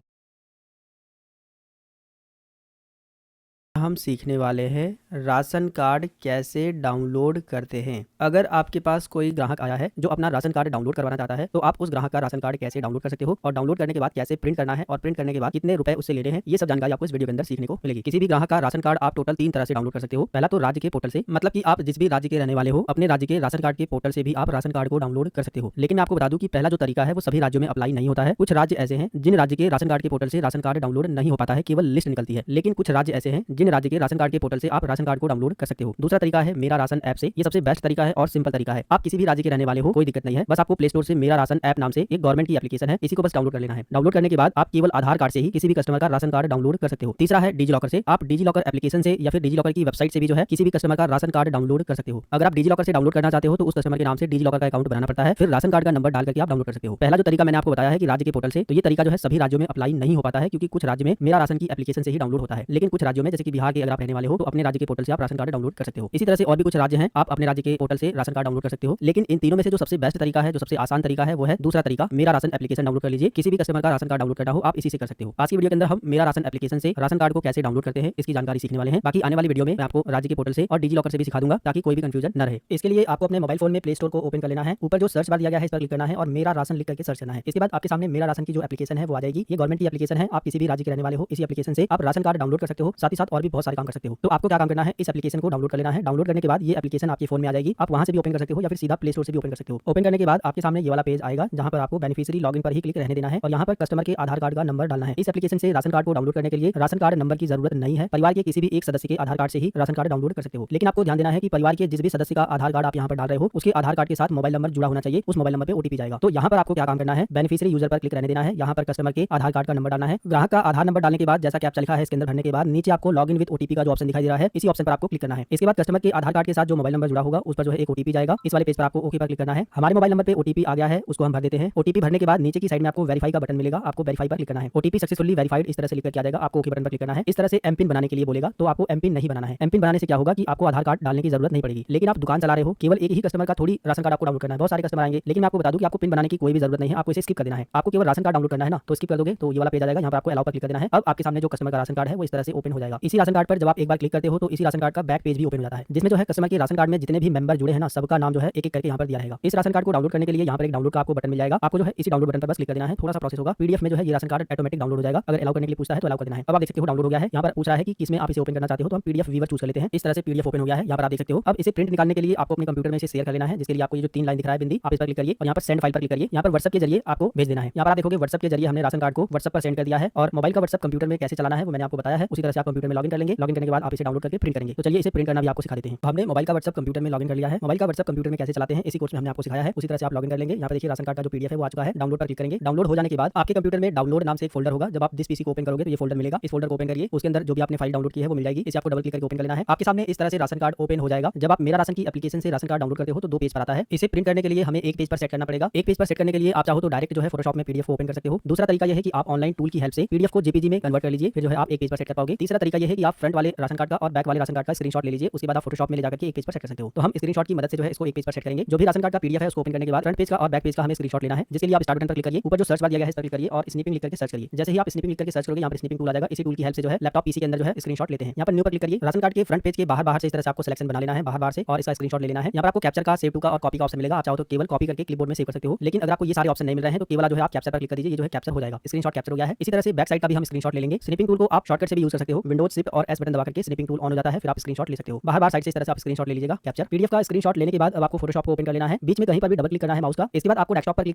हम सीखने वाले हैं राशन कार्ड कैसे डाउनलोड करते हैं। अगर आपके पास कोई ग्राहक आया है जो अपना राशन कार्ड डाउनलोड करवाना चाहता है, तो आप उस ग्राहक का राशन कार्ड कैसे डाउनलोड कर सकते हो और डाउनलोड करने के बाद कैसे प्रिंट करना है और प्रिंट करने के बाद कितने रुपए उससे लेने हैं, ये सब जानकारी आपको इस वीडियो के अंदर सीखने को मिलेगी। किसी भी ग्राहक का राशन कार्ड आप टोटल 3 तरह से डाउनलोड कर सकते हो। पहला तो राज्य के पोर्टल से, मतलब कि आप जिस भी राज्य के रहने वाले हो अपने राज्य के राशन कार्ड के पोर्टल से भी आप राशन कार्ड को डाउनलोड कर सकते हो। लेकिन मैं आपको बता दूं कि पहला जो तरीका है वो सभी राज्यों में अप्लाई नहीं होता है। कुछ राज्य ऐसे हैं जिन राज्य के राशन कार्ड के पोर्टल से राशन कार्ड डाउनलोड नहीं हो पाता है, केवल लिस्ट निकलती है। लेकिन कुछ राज्य ऐसे हैं जिन राज्य के राशन कार्ड के पोर्टल से आप राशन कार्ड को डाउनलोड कर सकते हो। दूसरा तरीका है मेरा राशन ऐप से। ये सबसे बेस्ट तरीका है और सिंपल तरीका है। आप किसी भी राज्य के रहने वाले हो कोई दिक्कत नहीं है, बस आपको प्ले स्टोर से मेरा राशन ऐप नाम से एक गवर्नमेंट की एप्लीकेशन है, इसी को बस डाउनलोड कर लेना है। डाउनलोड करने के बाद आप केवल आधार कार्ड से ही किसी भी कस्टमर का राशन कार्ड डाउनलोड कर सकते हो। तीसरा है डिजिलॉकर से। आप डिजिलॉकर एप्लीकेशन से या फिर डिजिलॉकर की वेबसाइट से भी जो है किसी भी कस्टमर का राशन कार्ड डाउनलोड कर सकते हो। अगर आप डिजिलॉकर से डाउनलोड करना चाहते हो तो उस कस्टमर के नाम से डिजिलॉकर का अकाउंट बनाना पड़ता है, फिर राशन कार्ड का नंबर डाल करके आप डाउनलोड कर सकते हो। पहला जो तरीका मैंने आपको बताया है कि राज्य के पोर्टल से, तो ये तरीका जो है सभी राज्यों में अप्लाई नहीं हो पाता है, क्योंकि कुछ राज्य में मेरा राशन की एप्लीकेशन से ही डाउनलोड होता है। लेकिन कुछ राज्यों में जैसे कि बिहार के अगर आप रहने वाले हो तो अपने राज्य के पोर्टल से आप राशन कार्ड डाउनलोड कर सकते हो। इसी तरह से और भी कुछ राज्य हैं, आप अपने राज्य के पोर्टल से राशन कार्ड डाउनलोड कर सकते हो। लेकिन इन तीनों में से जो सबसे बेस्ट तरीका है, जो सबसे आसान तरीका है, वो है दूसरा तरीका, मेरा राशन एप्लीकेशन डाउनलोड कर लीजिए। किसी भी कस्टमर का राशन कार्ड डाउनलोड करना हो आप इसी से कर सकते हो। आज की वीडियो के अंदर हम मेरा राशन एप्लीकेशन से राशन कार्ड को कैसे डाउनलोड करते हैं इसकी जानकारी सीखने वाले हैं। बाकी आने वाली वीडियो में मैं आपको राज्य के पोर्टल से और डिजिलॉकर से भी सिखा दूंगा, ताकि कोई भी कंफ्यूजन न रहे। इसके लिए आपको अपने मोबाइल फोन में प्ले स्टोर को ओपन कर लेना है। ऊपर जो सर्च बार दिया गया है इस पर क्लिक करना है और मेरा राशन लिख करके सर्च करना है। इसके बाद आपके सामने मेरा राशन की जो एप्लीकेशन है वो आ जाएगी। ये गवर्नमेंट की एप्लीकेशन है, आप किसी भी राज्य के रहने वाले हो इसी एप्लीकेशन से आप राशन कार्ड डाउनलोड कर सकते हो। साथ ही साथ और भी बहुत सारे काम कर सकते हो। तो आपको क्या काम करना है, इस एप्लीकेशन को डाउनलोड कर लेना है। डाउनलोड करने के बाद ये एप्लीकेशन आपके फोन में आ जाएगी। आप वहां से भी ओपन कर सकते हो या फिर सीधा प्ले स्टोर से भी ओपन कर सकते हो। ओपन करने के बाद आपके सामने ये वाला पेज आएगा जहां पर आपको बेनिफिशियरी लॉगिन पर ही क्लिक रहने देना है और यहाँ पर कस्टमर के आधार कार्ड का नंबर डालना है। इस एप्लीकेशन से राशन कार्ड को डाउनलोड करने के लिए राशन कार्ड नंबर की जरूरत नहीं है। परिवार के किसी भी एक सदस्य के आधार कार्ड से ही राशन कार्ड डाउनलोड कर सकते हो। लेकिन आपको ध्यान देना है कि परिवार के जिस भी सदस्य का आधार कार्ड आप यहाँ पर डाल रहे हो उसके आधार कार्ड के साथ मोबाइल नंबर जुड़ा होना चाहिए। उस मोबाइल नंबर पे ओटीपी जाएगा। तो यहाँ पर आपको क्या काम करना है, बेनिफिशियरी यूजर पर क्लिक रहने देना है। यहाँ पर कस्टमर के आधार कार्ड का नंबर डालना है। ग्राहक का आधार नंबर डालने के बाद जैसा कैप्चा लिखा है इसके अंदर भरने के बाद नीचे आपको लॉगिन विद ओटीपी का जो ऑप्शन दिखाई दे रहा है इसी ऑप्शन पर आपको क्लिक करना है। इसके बाद कस्टमर के आधार कार्ड के साथ जो मोबाइल नंबर जुड़ा होगा उस पर जो है एक ओटीपी जाएगा। इस वाले पेज पर आपको ओके पर क्लिक करना है। हमारे मोबाइल नंबर पे ओटीपी आ गया है, उसको हम भर देते हैं। ओटीपी भरने के बाद नीचे की साइड में आपको वेरीफाई का बटन मिलेगा, आपको वेरीफाई पर क्लिक करना है। ओटीपी सक्सेसफुली वेरीफाइड इस तरह से लिख कर आ जाएगा, आपको ओके बटन पर क्लिक करना है। इस तरह से एमपिन बनाने के लिए बोलेगा तो आपको एमपिन नहीं बनाना है। एमपिन बनाने से क्या होगा कि आपको आधार कार्ड डालने की जरूरत नहीं पड़ेगी। लेकिन आप दुकान चला रहे हो, केवल एक ही कस्टमर का थोड़ी राशन कार्ड आपको डाउनलोड करना है, बहुत सारे कस्टमर आएंगे। लेकिन मैं आपको बता दूं कि आपको पिन बनाने की कोई भी जरूरत नहीं है, आपको इसे स्किप कर देना है। आपको केवल राशन कार्ड डाउनलोड करना है ना, तो स्किप कर दोगे तो ये वाला पेज आ जाएगा। यहाँ पर आपको अलाउ पर क्लिक कर देना है। अब आपके सामने जो कस्टमर का राशन कार्ड है वो इस तरह से ओपन हो जाएगा। इसी राशन कार्ड पर जब आप एक बार क्लिक करते हो तो इसी राशन कार्ड का बैक पेज भी ओपन हो जाता है, जिसमें जो है कस्टमर के राशन कार्ड में जितने भी मेंबर जुड़े हैं ना सबका नाम जो है एक एक करके यहाँ पर दिया रहेगा। इस राशन कार्ड को डाउनलोड करने के लिए यहाँ पर एक डाउनलोड का आपको बटन मिल जाएगा। आपको जो है इसी डाउनलोड बटन पर बस क्लिक कर देना है। थोड़ा सा प्रोसेस होगा, पीडीएफ में जो है ये राशन कार्ड ऑटोमेटिक डाउनलोड हो जाएगा। अगर अलाउ करने के लिए पूछता है तो अलाउ कर देना है। अब आप देख सकते हो डाउनलोड हो गया है। यहाँ पर पूछ रहा है कि किसमें आप इसे ओपन करना चाहते हो, तो हम पीडीएफ व्यूअर चूज कर लेते हैं। इस तरह से पीडीएफ ओपन हो गया है, यहाँ पर आप देख सकते हो। अब इसे प्रिंट निकालने के लिए आपको अपने कंप्यूटर में इसे शेयर कर लेना है, जिसके लिए आपको ये जो 3 लाइन दिख रहा है बिंदी, आप इस पर क्लिक करिए और यहाँ पर सेंड फाइल पर क्लिक करिए। यहाँ पर व्हाट्सएप के जरिए आपको भेज देना है। यहाँ पर आप देखोगे व्हाट्सएप के जरिए हमने राशन कार्ड को व्हाट्सएप पर सेंड कर दिया है और मोबाइल का व्हाट्सएप कंप्यूटर में कैसे चलाना है वो मैंने आपको बताया है। उसी तरह से आप कंप्यूटर में लॉगिन कर लेंगे। लॉगिन करने के बाद आप इसे डाउनलोड करके प्रिंट करेंगे। तो चलिए इसे प्रिंट करना भी आपको सिखा देते हैं। हमने मोबाइल का व्हाट्सएप कंप्यूटर में लॉगिन कर लिया है। मोबाइल का व्हाट्सएप कंप्यूटर में कैसे चलाते हैं इसी कोर्स में हमने आपको सिखाया है। उसी तरह से आप लॉगिन कर लेंगे। यहाँ पर देखिए राशन कार्ड का जो पीडीएफ है वो आ चुका है। डाउनलोड पर क्लिक करेंगे। डाउनलोड हो जाने के बाद आपके कंप्यूटर में डाउनलोड नाम से एक फोल्डर होगा। जब आप जिस पीसी को ओपन करोगे तो ये फोल्डर मिलेगा। इस फोल्डर को ओपन करिए, उसके अंदर जो भी आपने फाइल डाउनलोड की है वो मिल जाएगी। इसे आपको डबल क्लिक करके ओपन कर लेना है। आपके सामने इस तरह से राशन कार्ड ओपन हो जाएगा। जब आप मेरा राशन की एप्लीकेशन से राशन कार्ड डाउनलोड करते हो तो 2 पेज पर आता है। इसे प्रिंट करने के लिए हमें एक पेज पर सेट करना पड़ेगा। एक पेज पर सेट करने के लिए आप चाहो तो डायरेक्ट जो है फोटोशॉप में पीडीएफ को ओपन कर सकते हो। दूसरा तरीका यह है कि आप ऑनलाइन टूल की हेल्प से पीडीएफ को जेपीजी में कन्वर्ट कर लीजिए, फिर जो है आप एक पेज पर सेट कर पाओगे। तीसरा तरीका यह है कि आप फ्रंट वाले राशन कार्ड का और बैक वाले राशन कार्ड का स्क्रीनशॉट ले लीजिए, उसके बाद आप फोटोशॉप में ले जाकर के एक पेज पर सेट कर सकते हो। तो हम स्क्रीनशॉट की मदद से जो है इसको एक पेज पर सेट करेंगे। जो भी राशन कार्ड का पीडीएफ है उसको ओपन करने के बाद फ्रंट पेज का और बैक पेज का हमें स्क्रीनशॉट लेना है, जिसके लिए आप स्टार्ट बटन पर क्लिक करिए। ऊपर जो सर्च बार दिया गया है इस पर क्लिक करिए और स्निपिंग लिख करके सर्च करिए। जैसे ही आप स्निपिंग लिख करके सर्च करोगे यहाँ पर स्निपिंग टूल आ जाएगा। इसी टूल की हेल्प से जो है लैपटॉप पीसी के अंदर जो है स्क्रीनशॉट लेते हैं। यहाँ पर न्यू पर क्लिक करिए। राशन कार्ड के फ्रंट पेज के बाहर से इस तरह से आपको सिलेक्शन बना लेना है, बाहर से, और इसका स्क्रीनशॉट ले लेना है। यहाँ पर आपको कैप्चर का, सेव टू का और कॉपी का ऑप्शन मिलेगा। आप चाहो तो केवल कॉपी करके क्लिपबोर्ड में सेव कर सकते हो। लेकिन अगर आपको ये सारे ऑप्शन नहीं मिल रहे हैं तो केवल जो है आप कैप्चर पर क्लिक कर दीजिए, ये जो है कैप्चर हो जाएगा। स्क्रीनशॉट कैप्चर हो गया है। इसी तरह से बैक साइड का भी हम स्क्रीनशॉट ले लेंगे। स्निपिंग टूल को आप शॉर्टकट से भी यूज कर सकते हो। विंडोज शिफ्ट और एस बटन दबा करके स्निपिंग टूल ऑन हो जाता है, फिर आप स्क्रीनशॉट ले सकते हो। बाहर साइड से इस तरह से आप स्क्रीनशॉट ले लीजिएगा कैप्चर। पीडीएफ का स्क्रीनशॉट लेने के बाद अब आपको फोटोशॉप को ओपन कर लेना है। बीच में कहीं पर भी डबल क्लिक करना है माउस का। इसके बाद आपको डेस्कटॉप पर क्लिक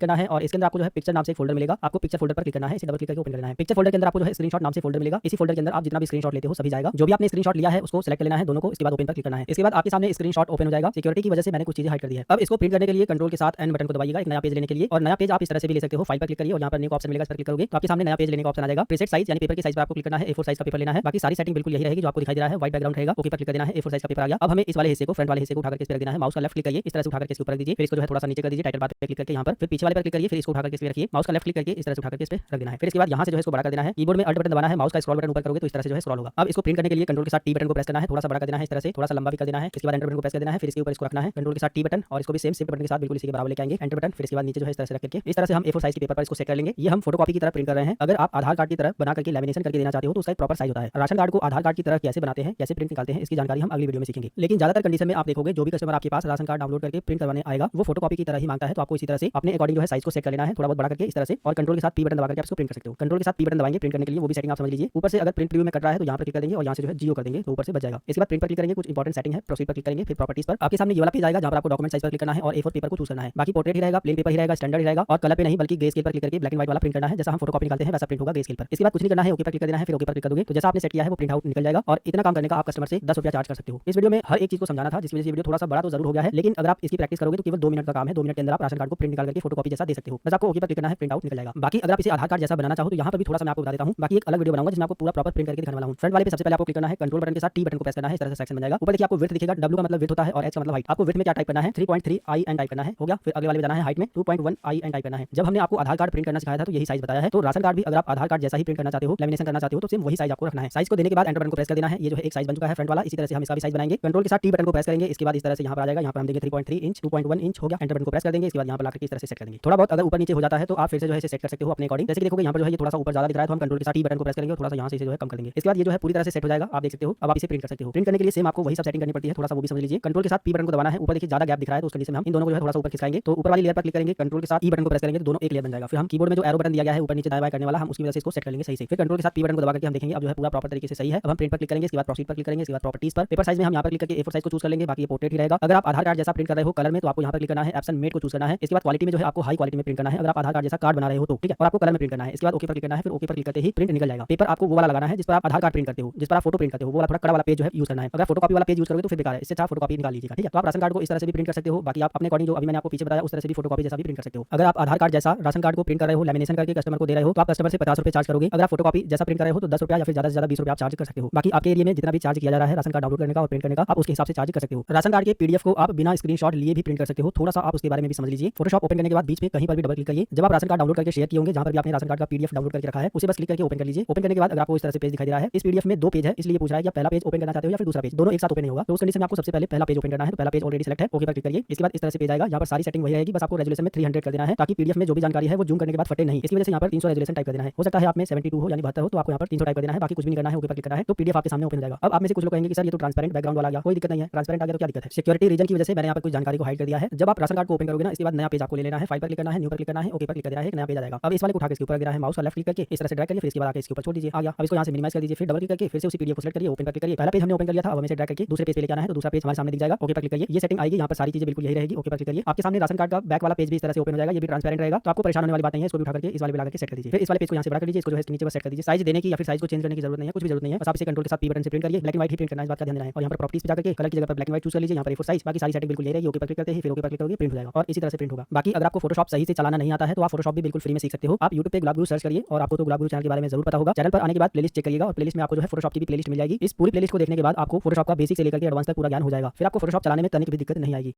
करना है और इसके अंदर आपको जो है पिक्चर नाम से फोल्डर मिलेगा। आपको पिक्चर फोल्डर पर क्लिक करना है, इसे डबल क्लिक करके ओपन करना है। पिक्चर फोल्डर के अंदर आपको जो है स्क्रीनशॉट नाम से फोल्डर मिलेगा। इसी फोल्डर के अंदर आप जितना भी स्क्रीनशॉट लेते हो सभी जाएगा। जो भी आपने स्क्रीनशॉट लिया है उसको सेलेक्ट कर लेना है दोनों को, इसके बाद ओपन पर क्लिक करना है। इसके बाद आपके सामने स्क्रीनशॉट ओपन हो जाएगा। सिक्योरिटी की वजह से मैंने कुछ चीजें हाइड कर दी है। अब इसको प्रिंट करने के लिए कंट्रोल के साथ एन बटन को दबाइएगा एक नया पेज लेने के लिए, और नया पेज आप इस तरह से भी ले सकते हो। फाइल पर क्लिक करिए और यहाँ पर न्यू ऑप्शन मिलेगा, इस पर क्लिक करोगे तो आपके सामने नया पेज लेने का ऑप्शन आ जाएगा। प्रीसेट साइज यानी पेपर के साइज पर आपको क्लिक करना है। A4 साइज का पेपर लेना है। बाकी सारी सेटिंग बिल्कुल यही रहेगी जो आपको दिखाई दे रहा है। व्हाइट बैकग्राउंड रहेगा, ओके पर क्लिक कर देना है। A4 साइज का पेपर आ गया। अब हमें इस वाले हिस्से को, फ्रंट वाले हिस्से को उठा करके इस पर रख देना है। माउस का लेफ्ट क्लिक करिए, इस तरह से उठा करके इसके ऊपर रख दीजिए। फिर इसको जो है थोड़ा सा नीचे कर दीजिए, टाइटल बार पे क्लिक करके यहाँ पर, फिर पीछे वाले पर क्लिक करिए, फिर इसको उठा करके इस पे रखिए। माउस का लेफ्ट क्लिक करके इस तरह से उठा करके इस पे रख देना है। फिर इसके बाद यहाँ से जो है इसको बड़ा कर देना है। कीबोर्ड में अल्ट बटन दबाना है, माउस का स्क्रॉल बटन ऊपर करोगे तो इस तरह से जो है स्क्रॉल होगा। अब इसको प्रिंट करने के लिए कंट्रोल के साथ टी बटन को प्रेस करना है, थोड़ा सा बड़ा कर देना है इस तरह से, थोड़ा सा लंबा भी कर देना है। इसके बाद एंटर बटन को प्रेस कर देना है, फिर इसके ऊपर इसको रखना है कंट्रोल के साथ टी बटन, और इसको भी सेम शिफ्ट बटन के साथ बिल्कुल इसी के बराबर लेके आएंगे, एंटर बटन। फिर इसके बाद नीचे जो है इस तरह से रख करके इस तरह से हम A4 साइज के पेपर पर इसको सेट कर लेंगे। ये हम फोटोकॉपी की तरह प्रिंट कर रहे हैं। अगर आप आधार कार्ड की तरह बना करके लैमिनेशन करके देना चाहते हो तो उसका एक प्रॉपर साइज होता है। राशन कार्ड को आधार कार्ड की तरह कैसे बनाते हैं, कैसे प्रिंट निकालते हैं, इसकी जानकारी हम अगली वीडियो में सीखेंगे। लेकिन ज्यादातर कंडीशन में आप देखोगे जो भी कस्टमर आपके पास राशन कार्ड डाउनलोड करके प्रिंट करवाने आएगा वो फोटोकॉपी की तरह ही मांगता है। तो आपको इसी तरह से अपने अकॉर्डिंग जो है साइज को सेट कर लेना है, थोड़ा बहुत बड़ा करके इस तरह से, और कंट्रोल के साथ पी बटन दबा करके आप इसको प्रिंट कर सकते हो। कंट्रोल के साथ पी बटन दबाएंगे प्रिंट करने के लिए, वो भी सेटिंग आप समझ लीजिए। ऊपर से अगर प्रिंट प्रीव्यू में कट रहा है तो यहाँ पर क्लिक कर देंगे और यहाँ से जो है जियो कर देंगे तो ऊपर से बच जाएगा। इसके बाद प्रिंट पर क्लिक करेंगे, कुछ इंपॉर्टेंट सेटिंग है, प्रोसीड पर क्लिक करेंगे, फिर प्रॉपर्टीज पर आपके सामने ये वाला पेज आएगा जहाँ पर आपको डॉक्यूमेंट साइज पर क्लिक करना है और A4 पेपर को चूज करना है। बाकी पोर्ट्रेट ही रहेगा, प्लेन पेपर ही रहेगा, स्टैंडर्ड ही रहेगा, और कलर पे नहीं बल्कि ग्रे स्केल पर क्लिक करके ब्लैक एंड व्हाइट वाला प्रिंट करना है। जैसा हम फोटोकॉपी निकालते हैं वैसा प्रिंट होगा ग्रे स्केल पर। इसके बाद कुछ नहीं करना है, ओके पर क्लिक कर देना है, फिर ओके पर क्लिक कर दोगे तो जैसा आपने सेट किया है वो प्रिंट आउट निकल जाएगा। और इतना काम करने का आप कस्टमर से 10 रुपया चार्ज कर सकते हो। इस वीडियो में हर एक चीज को समझाना था, जिस वजह से वीडियो थोड़ा सा बड़ा तो जरूर हो गया है, लेकिन अगर आप इसकी प्रैक्टिस करोगे तो केवल 2 मिनट का काम है। 2 मिनट के अंदर आप राशन कार्ड को प्रिंट निकाल करके फोटोकॉपी जैसा दे सकते हो। बस आपको ओके पर क्लिक करना है, प्रिंट आउट निकल जाएगा। बाकी अगर आप इसे आधार कार्ड जैसा बनाना चाहो तो यहाँ पर भी थोड़ा सा मैं आपको बता देता हूँ। बाकी एक अलग वीडियो बनाऊंगा जिसमें आपको पूरा प्रॉपर प्रिंट करके दिखाने वाला हूँ। फ्रंट वाले पे सबसे पहले आपको क्लिक करना है, कंट्रोल बटन के साथ टी बटन को प्रेस करना है, इस तरह से सेक्शन बन जाएगा। ऊपर देखिए आपको विड्थ दिखेगा, W का मतलब विड्थ होता है और H का मतलब हाइट। आपको विड्थ में क्या टाइप करना है, 3.3 IN टाइप करना है, हो गया। फिर अगले वाले में जाना है हाइट में 2.1 IN टाइप करना है। जब हमने आपको आधार कार्ड प्रिंट करना सिखाया था तो यही साइज बताया है। तो राशन कार्ड भी अगर आप आधार कार्ड जैसा ही प्रिंट करना चाहते हो, लेमिनेशन करना चाहते हो तो सेम वही साइज आपको रखना है। साइज को देने के बाद एंटर बटन को प्रेस कर देना है। ये जो है एक साइज बन चुका है फ्रंट वाला, इसी तरह से हम इसका भी साइज बनाएंगे। कंट्रोल के साथ टी बटन को प्रेस करेंगे, इसके बाद इस तरह से यहाँ पर आ जाएगा। यहाँ पर हम देंगे 3.3 इंच, 2.1 इंच हो गया। एंटर बटन को प्रेस कर देंगे, इसके बाद यहाँ पर लाकर इस तरह से सेट कर देंगे। थोड़ा बहुत अगर ऊपर नीचे हो जाता है तो आप फिर से जो है सेट कर सकते हो अपने अकॉर्डिंग। जैसे कि देखोगे यहाँ पर जो है ये थोड़ा सा ऊपर ज्यादा दिख रहा है तो हम कंट्रोल के साथ टी बटन को प्रेस करेंगे और थोड़ा सा यहाँ से जो है कम कर देंगे। इसके बाद ये जो है पूरी तरह से सेट हो जाएगा, आप देख सकते हो। अब आप इसे प्रिंट कर सकते हो। प्रिंट करने के लिए सेम आपको वही सब सेटिंग करनी पड़ती है, थोड़ा सा वो भी समझ लीजिए। कंट्रोल के साथ पी बटन को दबाना है, ऊपर देखिए ज्यादा गैप दिख रहा है तो उस कंडीशन में हम इन दोनों को जो है थोड़ा सा ऊपर खिसकाएंगे तो ऊपर वाली लेयर पर क्लिक करेंगे। कंट्रोल के साथ ई बटन को प्रेस करेंगे तो दोनों एक लेयर बन जाएगा। फिर हम कीबोर्ड में जो एरो बटन दिया गया है ऊपर नीचे दाएं बाएं करने वाला, हम उसकी वजह से इसको सेट कर लेंगे सही से। फिर कंट्रोल के साथ पी बटन को दबा करके हम देखेंगे अब जो है पूरा प्रॉपर तरीके से सही है। अब हम प्रिंट पर क्लिक करेंगे, इसके बाद प्रोसीड पर क्लिक करेंगे, इसके बाद प्रॉपर्टीज पर पेपर साइज में हम यहाँ पर क्लिक करके A4 साइज को चूज कर लेंगे, बाकी ये पोर्ट्रेट ही रहेगा। अगर आप आधार कार्ड जैसा प्रिंट कर रहे हो कलर में तो आपको यहाँ पर क्लिक करना है, ऑप्शन मेड को चूज करना है। इसके बाद क्वालिटी में जो है आपको हाई क्वालिटी में प्रिंट करना है, अगर आप आधार कार्ड जैसा कार्ड बना रहे हो तो ठीक है, और आपको कलर में प्रिंट करना है। इसके बाद ओके पर क्लिक करना है, फिर ओके पर क्लिक करते ही प्रिंट निकल जाएगा। पेपर आपको वो वाला लगाना है जिस पर आप आधार कार्ड प्रिंट करते हो, जिस पर आप फोटो प्रिंट करते हो, वो वाला थोड़ा कड़ा वाला पेज जो है यूज करना है। अगर फोटो कॉपी वाला पेज यूज करोगे तो फिर बेकार है, इससे अच्छा फोटो कॉपी निकाल लीजिएगा, ठीक है। तो आप राशन कार्ड को इस तरह से भी प्रिंट कर सकते हो, बाकी आप अपने अकॉर्डिंग जो अभी मैंने आपको पीछे बताया उस तरह से भी फोटो कॉपी जैसा भी प्रिंट कर सकते हो। अगर आप आधार कार्ड जैसा राशन कार्ड को प्रिंट कर रहे हो, लैमिनेशन करके कस्टमर को दे रहे हो तो आप कस्टमर से 50 रुपए चार्ज करोगे। अगर आप फोटो कॉपी जैसा प्रिंट कर रहे हो तो 10 रुपया या फिर ज्यादा से ज्यादा 20 रुपया आप चार्ज कर सकते हो। बाकी आपके एरिया में जितना भी चार्ज किया जा रहा है राशन कार्ड डाउनलोड करने का और प्रिंट करने का, आप उसके हिसाब से चार्ज कर सकते हो। राशन कार्ड के पीडीएफ को आप बिना स्क्रीनशॉट लिए भी प्रिंट कर सकते हो। थोड़ा सा आप उसके बारे में भी समझ लीजिए। फोटोशॉप ओपन करने के बाद बीच में कहीं पर भी डबल क्लिक करिए। जब आप राशन कार्ड डाउनलोड करके शेयर किए होंगे, जहां पर भी आपने राशन कार्ड का पीडीएफ डाउनलोड करके रखा है, उसे बस क्लिक करके ओपन कर लीजिए। ओपन करने के बाद अगर आपको इस तरह से पेज दिखाई दे रहा है, इस पीडीएफ में 2 पेज है, इसलिए पूछ रहा है कि आप पहला पेज ओपन करना चाहते हो या फिर दूसरा पेज, दोनों एक साथ ओपन नहीं होगा। तो उस कंडीशन में आपको सबसे पहले पहला पेज ओपन करना है। तो पहला पेज ऑलरेडी सेलेक्ट है, ओके पर क्लिक करिए। इसके बाद इस तरह से पेज आएगा, यहाँ पर सारी सेटिंग वही रहेगी, बस आपको रेजोल्यूशन में 300 कर देना है ताकि पीडीएफ में जो भी जानकारी है वो जूम करने के बाद फटे नहीं। इसकी वजह से यहाँ पर 300 रेजोल्यूशन टाइप कर देना है। हो सकता है आप में 72 हो यानी 72 हो, तो आपको यहाँ पर 300 टाइप कर देना है, बाकी कुछ भी नहीं करना है, ओके पर क्लिक करना है तो पीडीएफ आपके सामने ओपन हो जाएगा। अब आप में से कुछ लोग कहेंगे कि सर ये तो ट्रांसपेरेंट बैकग्राउंड वाला आ गया, कोई दिक्कत नहीं है। ट्रांसपेरेंट आ गया तो क्या दिक्कत है? सिक्योरिटी रीजन की वजह से मैंने यहाँ पर कुछ जानकारी को हाइड कर दिया है। जब आप राशन कार्ड को ओपन करोगे ना, इसके बाद नया पेज आपको ले लेना है, फाइल पर क्लिक करना है, न्यू पर क्लिक करना है, ओके पर क्लिक कर देना है, एक नया पेज आ जाएगा। अब इस वाले को उठा के इसके ऊपर गिरा है, माउस और लेफ्ट क्लिक करके इस तरह से ड्रैग करिए, फिर इसके बाद आके इसके ऊपर छोड़ दीजिए, आ गया। अब इसको यहाँ से मिनिमाइज कर दीजिए, फिर डबल क्लिक करके फिर से उसी पीडीएफ को सेलेक्ट करिए, ओपन पर क्लिक करिए। पहला पेज हमने ओपन कर लिया था, अब हमें से ड्रैग करके दूसरे पेज पे लेके आना है, तो दूसरा पेज हमारे सामने दिख जाएगा, ओके पर क्लिक करिए। ये सेटिंग आएगी, यहाँ पर सारी चीजें बिल्कुल यही रहेगी, ओके पर क्लिक करिए। आपके सामने राशन कार्ड का बैक वाला पेज भी इस तरह से ओपन हो जाएगा, ये भी ट्रांसपेरेंट रहेगा, तो आपको परेशान होने वाली बात नहीं है। इसको भी उठा करके इस वाले पे लगा के सेट कर दीजिए। फिर इस वाले पेज को यहाँ से बड़ा कर दीजिए, इसको जो है नीचे पर सेट कर दीजिए। साइज देने की या फिर साइज को चेंज करने की जरूरत नहीं है, कुछ भी जरूरत नहीं है, बस आप इसे कंट्रोल के साथ पी बटन से प्रिंट करिए। Black and white he print करना है, इस बात का ध्यान देना है। और यहाँ पर प्रॉपर्टीज पे जाकर के कलर की जगह पर ब्लैक एंड व्हाइट चूज कर लीजिए, यहाँ पर A4 साइज, बाकी सारी सेटिंग बिल्कुल यही रहेगी, ओके पर क्लिक करते ही फिर ओके पर क्लिक करोगे, प्रिंट हो जाएगा और इसी तरह से प्रिंट होगा। बाकी अगर आपको फोटोशॉप सही से चलाना नहीं आता है तो आप फोटोशॉप भी बिल्कुल फ्री में सीख सकते हो। आप यूट्यूब पे गुलाब गुरु सर्च करिए और आपको तो गुलाब गुरु चैनल के बारे में जरूर पता होगा। चैनल पर आने के बाद प्लेलिस्ट चेक करिएगा और प्लेलिस्ट में आपको जो है फोटोशॉप की भी प्लेलिस्ट मिल जाएगी। इस पूरी प्लेलिस्ट को देखने के बाद आपको फोटोशॉप का बेसिक से लेकर के एडवांस तक पूरा ज्ञान हो जाएगा, फिर आपको फोटोशॉप चलाने में तनिक भी दिक्कत नहीं आएगी।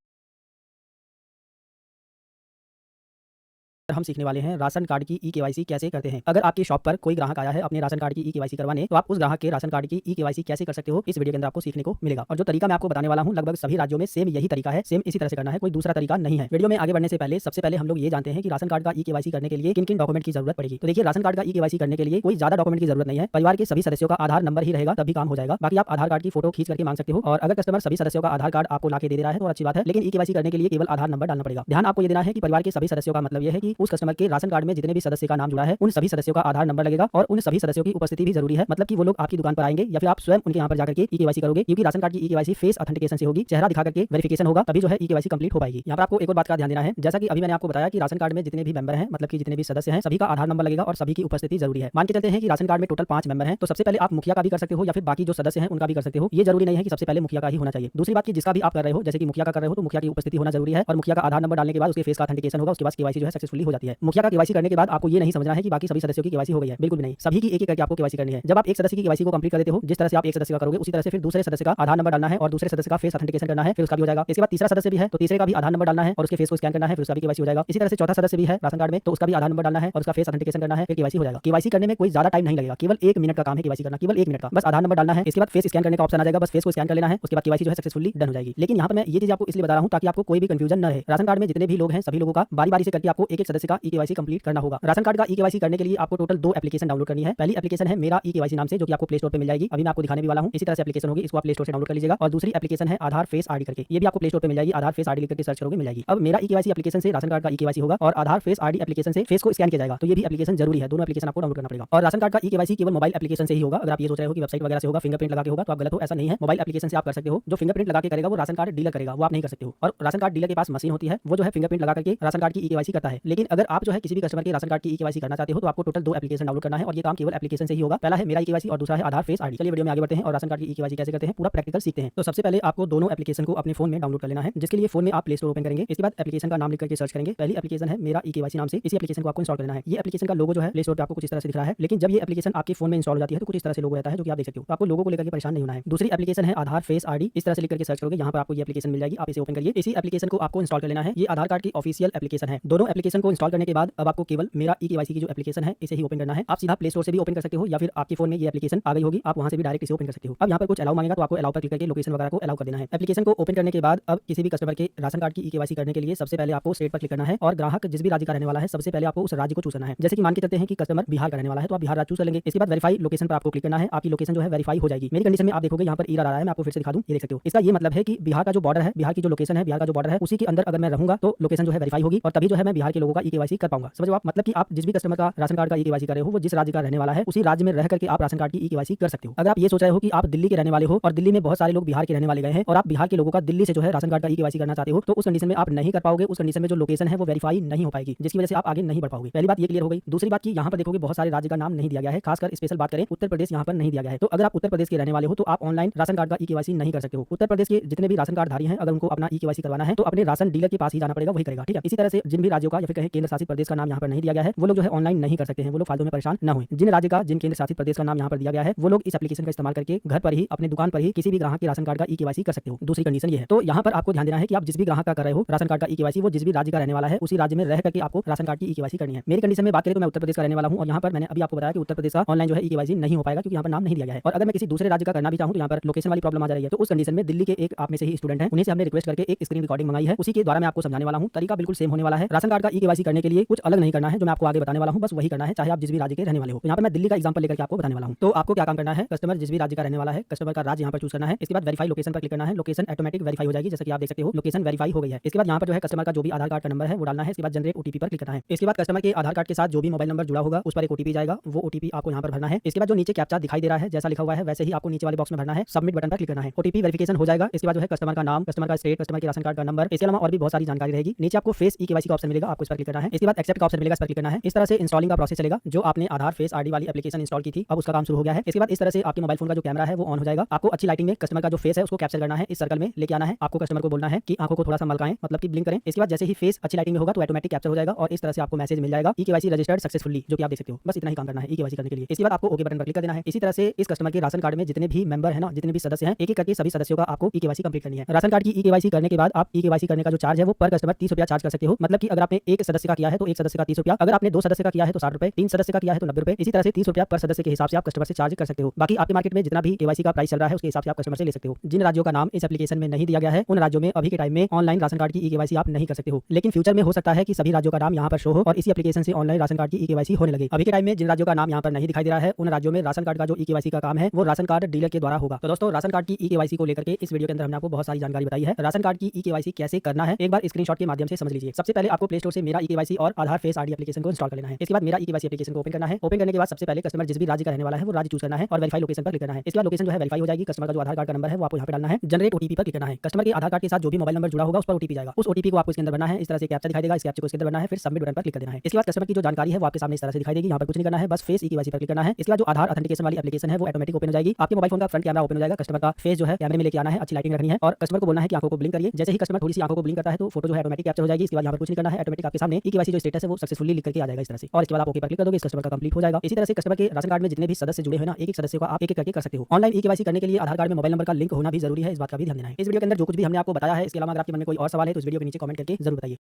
हम सीखने वाले हैं राशन कार्ड की ई-केवाईसी कैसे करते हैं। अगर आपकी शॉप पर कोई ग्राहक आया है अपने राशन कार्ड की ई-केवाईसी करवाने, तो आप उस ग्राहक के राशन कार्ड की ई-केवाईसी कैसे कर सकते हो, इस वीडियो के अंदर आपको सीखने को मिलेगा। और जो तरीका मैं आपको बताने वाला हूं लगभग सभी राज्यों में सेम यही तरीका है, सेम इसी तरह से करना है, कोई दूसरा तरीका नहीं है। वीडियो में आगे बढ़ने से पहले सबसे पहले हम लोग ये जानते हैं कि राशन कार्ड का ई-केवाईसी करने के लिए किन किन डॉक्यूमेंट की जरूरत पड़ेगी। तो देखिए, राशन कार्ड का ई-केवाईसी करने के लिए कोई ज्यादा डॉक्यूमेंट की जरूरत नहीं है। परिवार के सभी सदस्यों का आधार नंबर ही रहेगा तभी काम हो जाएगा। बाकी आप आधार कार्ड की फोटो खींच करके मांग सकते हो, और अगर कस्टमर सभी सदस्यों का आधार कार्ड आपको लाके दे रहा है तो अच्छी बात है, लेकिन ई-केवाईसी करने के लिए केवल आधार नंबर डालना पड़ेगा। ध्यान आपको ये देना है कि परिवार के सभी सदस्यों का मतलब यह है कि उस कस्टमर के राशन कार्ड में जितने भी सदस्य का नाम जुड़ा है उन सभी सदस्यों का आधार नंबर लगेगा और उन सभी सदस्यों की उपस्थिति भी जरूरी है। मतलब कि वो लोग आपकी दुकान पर आएंगे या फिर आप स्वयं उनके यहाँ पर जाकर के ई-केवाईसी करोगे, क्योंकि राशन कार्ड की ई-केवाईसी फेस ऑथेंटिकेशन से होगी, चेहरा दिखा करके वेरिफिकेशन होगा, तभी जो है ई-केवाईसी कंप्लीट हो पाएगी। यहाँ पर आपको एक और बात का ध्यान देना है, जैसा कि अभी मैंने आपको बताया कि राशन कार्ड में जितने भी मेंबर हैं, मतलब कि जितने भी सदस्य हैं, सभी का आधार नंबर लगेगा और सभी की उपस्थिति जरूरी है। मान के चलते हैं कि राशन कार्ड में टोटल 5 मेंबर हैं, तो सबसे पहले आप मुखिया का भी कर सकते हो या फिर बाकी जो सदस्य हैं उनका भी कर सकते हो। ये जरूरी नहीं है कि सबसे पहले मुखिया का ही होना चाहिए। दूसरी बात की जिसका भी आप कर रहे हो, जैसे कि मुखिया का कर रहे हो तो मुखिया की उपस्थिति होना जरूरी है, और मुखिया का आधार नंबर डालने के बाद उसके फेस का ऑथेंटिकेशन होगा, उसके बाद केवाईसी जो है सक्सेसफुली हो जाती है। मुखिया का केवाईसी करने के बाद आपको ये नहीं समझना है कि बाकी सभी सदस्यों की केवाईसी हो गई है, बिल्कुल भी नहीं, सभी की एक एक करके आपको केवाईसी करनी है। जब आप एक सदस्य की केवाईसी को कंप्लीट कर देते हो, जिस तरह से आप एक सदस्य का करोगे उसी तरह से फिर दूसरे सदस्य का आधार नंबर डालना है और दूसरे सदस्य का फेस ऑथेंटिकेशन करना है, फिर उसका भी हो जाएगा। इसके बाद तीसरा सदस्य भी है तो तीसरे का भी आधार नंबर डालना है और उसके फेस को स्कैन करना है, फिर उसका भी केवाईसी हो जाएगा। इसी तरह से चौथा सदस्य भी है राशन कार्ड में, तो उसका भी आधार नंबर डालना है और उसका फेस ऑथेंटिकेशन करना है, फिर केवाईसी हो जाएगा। केवाईसी करने में कोई ज्यादा टाइम नहीं लगेगा, केवल 1 मिनट का काम है केवाईसी करना, केवल 1 मिनट का। बस आधार नंबर डालना है, इसके बाद फेस स्कैन करने का ऑप्शन आ जाएगा, बस फेस को स्कैन कर लेना है, उसके बाद केवाईसी जो है सक्सेसफुली डन हो जाएगी। लेकिन यहाँ पर मैं ये चीज आपको इसलिए बता रहा हूँ ताकि आपको कोई भी कंफ्यूजन न रहे। राशन कार्ड में जितने भी लोग हैं सभी लोगों का बारी बारी से करके आपको एक एक सदस्य का ई-केवाईसी कंप्लीट करना होगा। राशन कार्ड का ई-केवाईसी करने के लिए आपको टोटल 2 एप्लीकेशन डाउनलोड करनी है। पहली एप्लीकेशन है मेरा ई-केवाईसी नाम से, जो कि आपको प्ले स्टोर पे मिल जाएगी, अभी मैं आपको दिखाने भी वाला हूँ। इसी तरह से एप्लीकेशन होगी, इसको आप प्ले स्टोर से डाउनलोड कर लीजिएगा। और दूसरी एप्लीकेशन है आधार फेस आईडी करके, ये भी आपको प्ले स्टोर पे मिल जाएगी, आधार फेस आईडी करके सर्च करोगे मिल जाएगी। अब मेरा ई-केवाईसी एप्लीकेशन से राशन कार्ड का ई-केवाईसी होगा और आधार फेस आईडी एप्लीकेशन से फेस को स्कैन किया जाएगा, तो ये भी एप्लीकेशन जरूरी है, दोनों एप्लीकेशन आपको डाउनलोड करना पड़ेगा। और राशन कार्ड का ई-केवाईसी केवल मोबाइल एप्लीकेशन से ही होगा। अगर आप ये सोच रहे हो कि वेबसाइट वगैरह से होगा, फिंगरप्रिंट लगा के होगा, तो आप गलत हो, ऐसा नहीं है। मोबाइल एप्लीकेशन से आप कर सकते हो। जो फिंगरप्रिंट लगा के करेगा वो राशन कार्ड डीलर करेगा, वो आप नहीं कर सकते हो। और राशन कार्ड डीलर के पास मशीन होती है, वो जो है फिंगरप्रिंट लगा करके राशन कार्ड की ई-केवाईसी करता है। लेकिन अगर आप जो है किसी भी कस्टमर के राशन कार्ड की ई-केवाईसी करना चाहते हो तो आपको टोटल 2 एप्लीकेशन डाउनलोड करना है और ये काम केवल एप्लीकेशन से ही होगा। पहला है मेरा ई-केवाईसी और दूसरा है आधार फेस आईडी। चलिए वीडियो में आगे बढ़ते हैं और राशन कार्ड की ई-केवाईसी कैसे करते हैं पूरा प्रैक्टिकल सीखते हैं। तो सबसे पहले आपको दोनों एप्लीकेशन को अपने फोन में डाउनलोड कर लेना है, जिसके लिए फोन में आप प्ले स्टोर ओपन करेंगे। इसके बाद एप्लीकेशन का नाम लिख करके सर्च करेंगे। पहली एप्लीकेशन है मेरा ई-केवाईसी नाम से, इसी एप्लीकेशन को आपको इंस्टॉल करना है। ये एप्लीकेशन का लोगो जो है प्ले स्टोर पे आपको कुछ इस तरह से दिख रहा है, लेकिन जब ये एप्लीकेशन आपके फोन में इंस्टॉल हो जाती है तो कुछ इस तरह से लोगो रहता है, जो कि आप देख सकते हो। तो आपको लोगो को लेकर के परेशान नहीं होना है। दूसरी एप्लीकेशन है आधार फेस आईडी, इस तरह से लिख करके सर्च करोगे, यहाँ पर आपको ये एप्लीकेशन मिल जाएगी, आप इसे ओपन करिए। इसी एप्लीकेशन को आपको इंस्टॉल कर लेना है। ये आधार कार्ड की ऑफिशियल एप्लीकेशन है। दोनों एप्लीकेशन को इंस्टॉल करने के बाद अब आपको केवल मेरा ई-केवाईसी की जो एप्लीकेशन है इसे ही ओपन करना है। आप सीधा प्ले स्टोर से भी ओपन कर सकते हो या फिर आपके फोन में ये एप्लीकेशन आ गई होगी, आप वहां से भी डायरेक्ट इसे ओपन कर सकते हो। अब यहाँ पर कुछ अलाउ मांगेगा तो आपको अलाउ पर क्लिक करके लोकेशन वगैरह को अलाउ कर देना है। एप्लीकेशन को ओपन करने के बाद अब किसी भी कस्टमर के राशन कार्ड की ई-केवाईसी करने के लिए सबसे पहले आपको स्टेट पर क्लिक करना है और ग्राहक जिस भी राज्य का रहने वाला है सबसे पहले आपको उस राज्य को चूज करना है। जैसे कि मान के चलते हैं कि कस्टमर बिहार का रहने वाला है तो आप बिहार राज्य चूज कर लेंगे। इसके बाद वेरीफाई लोकेशन पर आपको क्लिक करना है, आपकी लोकेशन जो है वेरीफाई हो जाएगी। मेरी कंडीशन में आप देखोगे यहाँ पर एरर आ रहा है, मैं आपको फिर से दिखा दूं, ये देख सकते हो। इसका ये मतलब है कि बिहार का जो बॉर्डर है, बिहार की जो लोकेशन है, बिहार का जो बॉर्डर है उसी के अंदर अगर मैं रहूंगा तो लोकेशन जो है वेरीफाई होगी और तभी जो है मैं बिहार के लोगों का का ई केवाईसी कर पाऊंगा। समझो आप, मतलब कि आप जिस भी कस्टमर का राशन कार्ड का ई केवाईसी कर रहे हो वो जिस राज्य का रहने वाला है उसी राज्य में रह करके आप राशन कार्ड की ई केवाईसी कर सकते हो। अगर आप ये सोच रहे हो कि आप दिल्ली के रहने वाले हो और दिल्ली में बहुत सारे लोग बिहार के रहने वाले गए हैं और आप बिहार के लोगों का दिल्ली से जो है राशन कार्ड का ई केवाईसी करना चाहते हो, तो उस कंडीशन में आप नहीं कर पाओगे। उस कंडीशन में जो लोकेशन है वो वेरीफाई नहीं हो पाएगी, जिसकी वजह से आप आगे नहीं बढ़ पाओगे। पहली बात ये क्लियर हो गई। दूसरी बात की यहाँ पर देखोगे बहुत सारे राज्य का नाम नहीं दिया गया है, खासकर स्पेशल बात करें उत्तर प्रदेश यहाँ पर नहीं दिया गया है। तो अगर आप उत्तर प्रदेश के रहने वाले हो तो आप ऑनलाइन राशन कार्ड का ई केवाईसी नहीं कर सकते हो। उत्तर प्रदेश के जितने भी राशन कार्ड धारी हैं अगर उनको अपना ई केवाईसी करवाना है तो अपने राशन डीलर के पास ही जाना पड़ेगा, वही करेगा। ठीक है। इसी तरह से जिन भी राज्यों का या फिर कहें केंद्र शासित प्रदेश का नाम यहाँ पर नहीं दिया गया है वो लोग जो है ऑनलाइन नहीं कर सकते हैं, वो लोग फालतू में परेशान न हुए। जिन राज्य का जिन केंद्र शासित प्रदेश का नाम यहाँ पर दिया गया है वो लोग इस एप्लीकेशन का इस्तेमाल करके घर पर ही अपने दुकान पर ही किसी भी ग्राहक के राशन कार्ड का ई केवाईसी कर सकते हो। दूसरी कंडीशन ये है। तो यहाँ पर आपको ध्यान देना है कि आप जिस भी ग्राहक का कर रहे हो राशन कार्ड का ई केवाईसी वो जिस भी राज्य का रहने वाला है उसी राज्य में रह करके आपको राशन कार्ड की ई केवाईसी करनी है। मेरी कंडीशन में बात करें तो मैं उत्तर प्रदेश का रहने वाला हूँ और यहाँ पर मैंने अभी आपको बताया कि उत्तर प्रदेश का ऑनलाइन जो है ई केवाईसी नहीं हो पाएगा क्योंकि यहाँ पर नाम नहीं दिया गया है। और अगर मैं किसी दूसरे राज्य का करना भी चाहूँ तो यहाँ पर लोकेशन वाली प्रॉब्लम आ जा रही है। तो उस कंडीशन में दिल्ली के एक आप में से ही स्टूडेंट है, उन्हीं से हमने रिक्वेस्ट करके एक स्क्रीन रिकॉर्डिंग मंगाई है, उसी के द्वारा मैं आपको समझाने वाला हूँ। तरीका बिल्कुल सेम होने वाला है। राशन कार्ड का ई केवाईसी करने के लिए कुछ अलग नहीं करना है, जो मैं आपको आगे बताने वाला हूँ बस वही करना है, चाहे आप जिस भी राज्य के रहने वाले हो। तो यहाँ पर मैं दिल्ली का एग्जांपल लेकर आपको बताने वाला हूँ। तो आपको क्या काम करना है, कस्टमर जिस भी राज्य का रहने वाला है कस्टमर का राज्य यहाँ पर चूज करना है। इसके बाद वेरीफाई लोकेशन पर क्लिक करना है। लोकेशन ऑटोमेटिक वेरीफाई हो जाएगी, जैसे कि आप देख सकते हो लोकेशन वेरीफाई हो गई है। इसके बाद यहाँ पर जो है कस्टमर का जो भी आधार कार्ड का नंबर है वो डालना है। इसके बाद जनरेट ओटीपी पर क्लिक करना है। इसके बाद कस्टमर के आधार कार्ड के साथ जो भी मोबाइल नंबर जुड़ा होगा उस पर एक ओटीपी जाएगा, वो ओटीपी आपको यहाँ पर भरना है। इसके बाद जो नीचे कैप्चा दिखाई दे रहा है जैसा लिखा हुआ है वैसे ही आपको नीचे वाले बॉक्स में भरना है, सबमिट बटन पर क्लिक करना है। ओटीपी वेरिफिकेशन हो जाएगा। इसके बाद जो है कस्टमर का नाम, कस्टमर का स्टेट, कस्टमर के राशन कार्ड का नंबर, इसके अलावा और भी बहुत सारी जानकारी रहेगी। नीचे आपको फेस ई केवाईसी का ऑप्शन मिलेगा, आपको इस पर क्लिक करना है। इसके बाद एक्सेप्ट का ऑप्शन मिलेगा, इस पर क्लिक करना है। इस तरह से इंस्टॉलिंग का प्रोसेस चलेगा। जो आपने आधार फेस आईडी वाली एप्लीकेशन इंस्टॉल की थी अब उसका काम शुरू हो गया है। इसके बाद इस तरह से आपके मोबाइल फोन का जो कैमरा है वो ऑन हो जाएगा। आपको अच्छी लाइटिंग में कस्टमर का जो फेस है उसको कैप्चर करना है, इस सर्कल में लेके आना है। आपको कस्टमर को बोलना है कि आंखों को थोड़ा सा मलकाएं, मतलब कि ब्लिंक करें। इसके बाद जैसे ही फेस अच्छी लाइटिंग में होगा तो ऑटोमेटिक कैप्चर हो जाएगा और इस तरह से आपको मैसेज मिल जाएगा ई केवाईसी रजिस्टर्ड सक्सेसफुली, जो कि आप देख सकते हो। बस इतना ही काम करना है ई केवाईसी करने के लिए। इसके बाद आपको ओके बटन पर क्लिक कर देना है। इसी तरह से इस कस्टमर के राशन कार्ड में जितने भी मेंबर है ना, जितने भी सदस्य हैं, एक एक करके सभी सदस्यों का आपको ई केवाईसी कंप्लीट करनी है। राशन कार्ड की ई केवाईसी करने के बाद आप ई केवाईसी करने का जो चार्ज है वो पर कस्टमर 30 रुपया चार्ज कर सकते हो। मतलब कि अगर आपने एक सदस्य का किया है तो एक सदस्य का 30 रुपया, अगर आपने 2 सदस्य का किया है तो 60 रुपए, 3 सदस्य का किया है तो 90 रुपए। इसी तरह से 30 रुपया पर सदस्य के हिसाब से आप कस्टमर से चार्ज कर सकते हो। बाकी आपके मार्केट में जितना भी केवाईसी का प्राइस चल रहा है उसके हिसाब से आप कस्टमर से ले सकते हो। जिन राज्यों का नाम इस एप्लीकेशन में नहीं दिया गया है उन राज्यों में अभी के टाइम में ऑनलाइन राशन कार्ड की ई केवाईसी आप नहीं कर सकते हो, लेकिन फ्यूचर में हो सकता है कि सभी राज्यों का नाम यहाँ पर शो हो और इसी एप्लीकेशन से ऑनलाइन राशन कार्ड की ई केवाईसी होने लगे। अभी के टाइम में जिन राज्यों का नाम यहाँ पर नहीं दिखाई दे रहा है उन राज्यों में राशन कार्ड का जो ई केवाईसी का काम है वो राशन कार्ड डीलर के द्वारा होगा। तो दोस्तों राशन कार्ड की ई केवाईसी को लेकर के इस वीडियो के अंदर हमने आपको बहुत सारी जानकारी बताई है। राशन कार्ड की ई केवाईसी कैसे करना है एक बार स्क्रीनशॉट के माध्यम से समझ लीजिए। सबसे पहले आपको प्ले स्टोर से मेरा ई केवाईसी और आधार फेस आईडी एप्लीकेशन को इंस्टॉल कर लेना है। इसके बाद मेरा ई केवाईसी एप्लीकेशन को ओपन करना है। ओपन करने के बाद सबसे पहले कस्टमर जिस भी राज्य का रहने वाला है वो राज्य चूज करना है और वेरीफाई लोकेशन पर क्लिक करना है। इसके बाद लोकेशन जो है वेरीफाई हो जाएगी। कस्टमर का जो आधार कार्ड का नंबर है वो आपको यहाँ पे डालना है। जनरेट ओटीपी पर क्लिक करना है। कस्टमर के आधार कार्ड के साथ जो भी मोबाइल नंबर जुड़ा होगा उस पर ओटीपी जाएगा। उस ओटीपी को आपको इसके अंदर भरना है। इस तरह से कैप्चा दिखाई देगा, इस कैप्चा को इसके अंदर भरना है, फिर सबमिट बटन पर क्लिक कर देना है। इसके बाद कस्टमर की जो जानकारी है वो आपके सामने इस तरह से दिखाई देगी। यहाँ पर कुछ नहीं करना है, बस फेस ई केवाईसी पर क्लिक करना है। इसके बाद जो आधार ऑथेंटिकेशन वाली एप्लीकेशन है वो ऑटोमेटिक ओपन हो जाएगी। आपके मोबाइल फोन का फ्रंट कैमरा ओपन हो जाएगा। कस्टमर का फेस जो है कैमरे में लेके आना है, अच्छी लाइटिंग रखनी है और कस्टमर को बोलना है कि आंखों को ब्लिंक करिए। जैसे ही कस्टमर थोड़ी सी आंखों को ब्लिंक करता है तो फोटो जो है ऑटोमेटिक कैप्चर हो जाएगी। इसके बाद यहाँ पर कुछ नहीं करना है, ऑटोमेटिक आपके सामने ई केवाईसी जो स्टेटस है वो सक्सेसफुली लिख करके आ जाएगा इस तरह से। और इसके बाद आप ओके पर क्लिक कर दोगे, इस कस्टमर का कंप्लीट हो जाएगा। इसी तरह से कस्टमर के राशन कार्ड में जितने भी सदस्य जुड़े हुए ना एक एक सदस्य को आप एक एक करके कर सकते हो। ऑनलाइन ई केवाईसी करने के लिए आधार कार्ड में मोबाइल नंबर का लिंक होना भी जरूरी है, इस बात का भी ध्यान देना है। इस वीडियो के अंदर जो कुछ भी हमने आपको बताया है इसके अलावा अगर आपके मन में कोई और सवाल है तो इस वीडियो के नीचे कमेंट करके जरूर बताइए।